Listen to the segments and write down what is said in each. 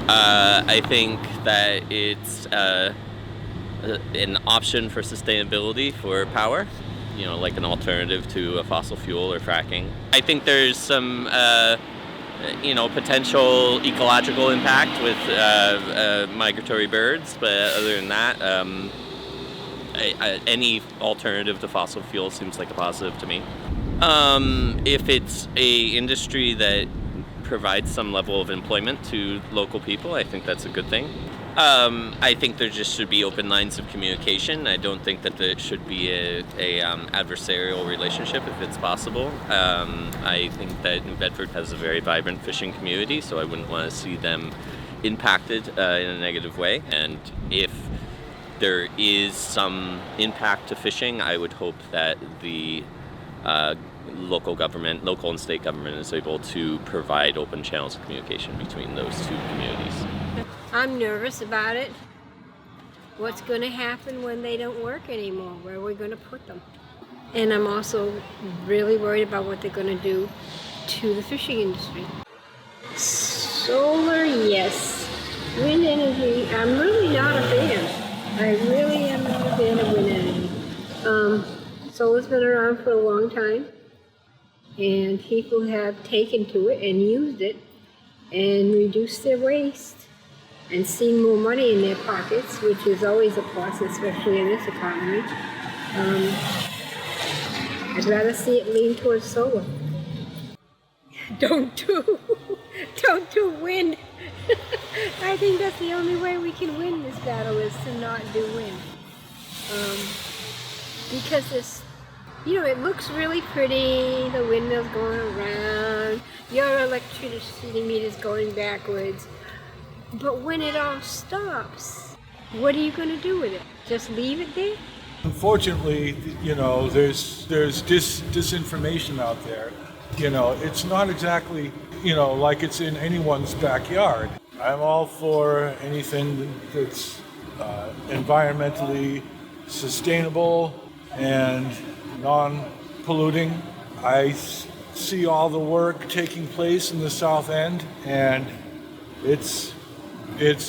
I think that it's an option for sustainability for power, like an alternative to a fossil fuel or fracking. I think there's some, potential ecological impact with migratory birds, but other than that, any alternative to fossil fuel seems like a positive to me. If it's a industry that provides some level of employment to local people, I think that's a good thing. I think there just should be open lines of communication. I don't think that there should be a adversarial relationship if it's possible. I think that New Bedford has a very vibrant fishing community, so I wouldn't want to see them impacted in a negative way. And if there is some impact to fishing, I would hope that the local and state government is able to provide open channels of communication between those two communities. I'm nervous about it. What's going to happen when they don't work anymore? Where are we going to put them? And I'm also really worried about what they're going to do to the fishing industry. Solar, yes. Wind energy, I'm really not a fan. I really am not a fan of wind energy. Solar's been around for a long time, and people have taken to it and used it and reduced their waste and seen more money in their pockets, which is always a plus, especially in this economy. I'd rather see it lean towards solar. Don't do wind. I think that's the only way we can win this battle, is to not do wind. Because it looks really pretty, the windmill's going around, your electricity meter's going backwards. But when it all stops, what are you going to do with it? Just leave it there? Unfortunately, there's disinformation out there. It's not exactly, like it's in anyone's backyard. I'm all for anything that's environmentally sustainable and non-polluting. I see all the work taking place in the South End, and it's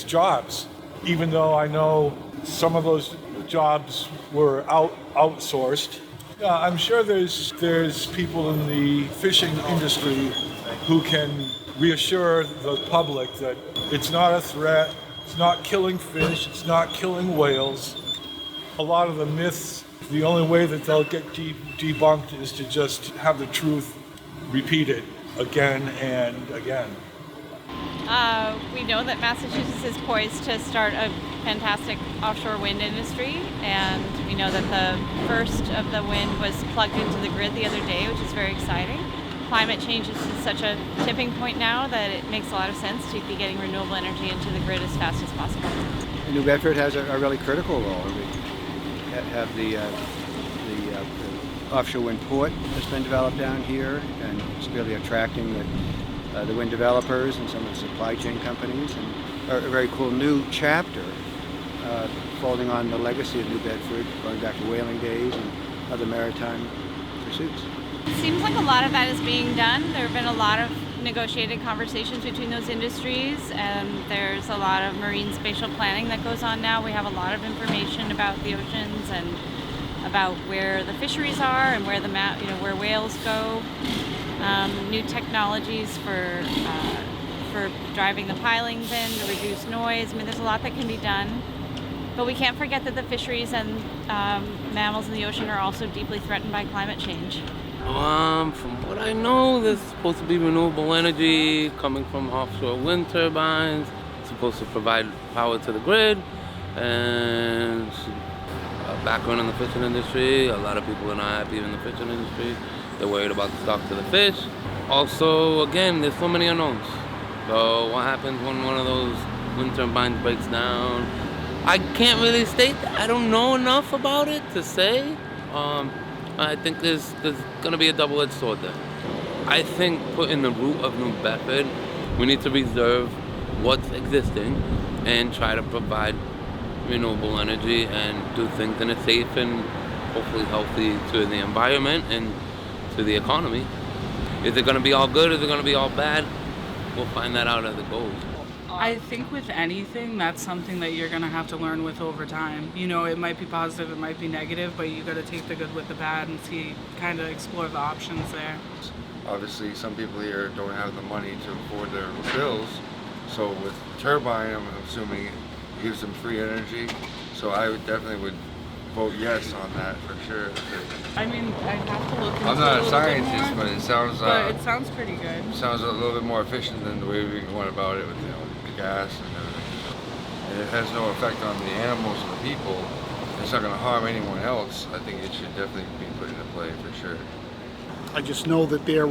jobs. Even though I know some of those jobs were outsourced, I'm sure there's people in the fishing industry who can reassure the public that it's not a threat, it's not killing fish, it's not killing whales. A lot of the myths, the only way that they'll get debunked is to just have the truth repeated again and again. We know that Massachusetts is poised to start a fantastic offshore wind industry, and we know that the first of the wind was plugged into the grid the other day, which is very exciting. Climate change is such a tipping point now that it makes a lot of sense to be getting renewable energy into the grid as fast as possible. New Bedford has a really critical role. We have the offshore wind port that's been developed down here, and it's really attracting the wind developers and some of the supply chain companies, and a very cool new chapter folding on the legacy of New Bedford, going back to whaling days and other maritime pursuits. It seems like a lot of that is being done. There have been a lot of negotiated conversations between those industries, and there's a lot of marine spatial planning that goes on now. We have a lot of information about the oceans and about where the fisheries are and where where whales go. New technologies for driving the pilings in to reduce noise. I mean, there's a lot that can be done. But we can't forget that the fisheries and mammals in the ocean are also deeply threatened by climate change. From what I know, there's supposed to be renewable energy coming from offshore wind turbines. It's supposed to provide power to the grid, and a background in the fishing industry. A lot of people are not happy in the fishing industry. They're worried about the stock to the fish. Also, again, there's so many unknowns. So what happens when one of those wind turbines breaks down? I can't really state that. I don't know enough about it to say. I think there's going to be a double-edged sword there. I think putting the root of New Bedford, we need to reserve what's existing and try to provide renewable energy and do things in a safe and hopefully healthy to the environment and to the economy. Is it going to be all good? Is it going to be all bad? We'll find that out as it goes. I think with anything, that's something that you're going to have to learn with over time. You know, it might be positive, it might be negative, but you got to take the good with the bad and see, kind of explore the options there. Obviously, some people here don't have the money to afford their bills, so with turbine, I'm assuming it gives them free energy. So I would vote yes on that for sure. I mean, I'd have to look into I'm not it a scientist, but it sounds it sounds pretty good. sounds a little bit more efficient than the way we went about it with the gas and everything. And it has no effect on the animals and the people. It's not going to harm anyone else. I think it should definitely be put into play for sure. I just know that they're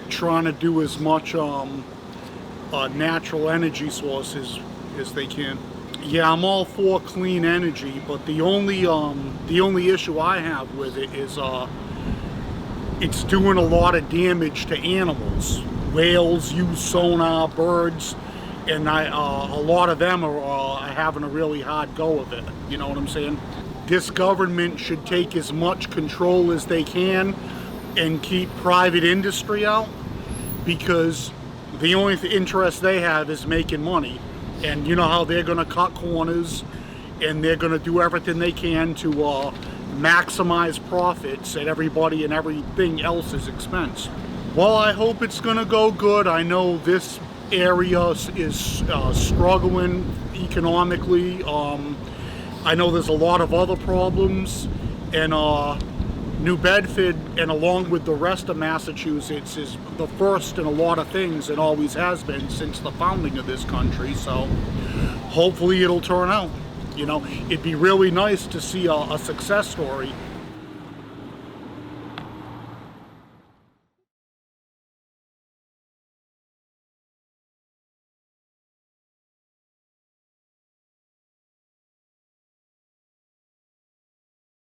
trying to do as much natural energy sources as they can. Yeah, I'm all for clean energy, but the only issue I have with it is it's doing a lot of damage to animals. Whales use sonar, birds, and a lot of them are having a really hard go of it. You know what I'm saying? This government should take as much control as they can and keep private industry out, because the only interest they have is making money. And you know how they're going to cut corners, and they're going to do everything they can to maximize profits at everybody and everything else's expense. Well, I hope it's going to go good. I know this area is struggling economically. I know there's a lot of other problems, and New Bedford, and along with the rest of Massachusetts, is the first in a lot of things, and always has been since the founding of this country. So hopefully it'll turn out. You know, it'd be really nice to see a success story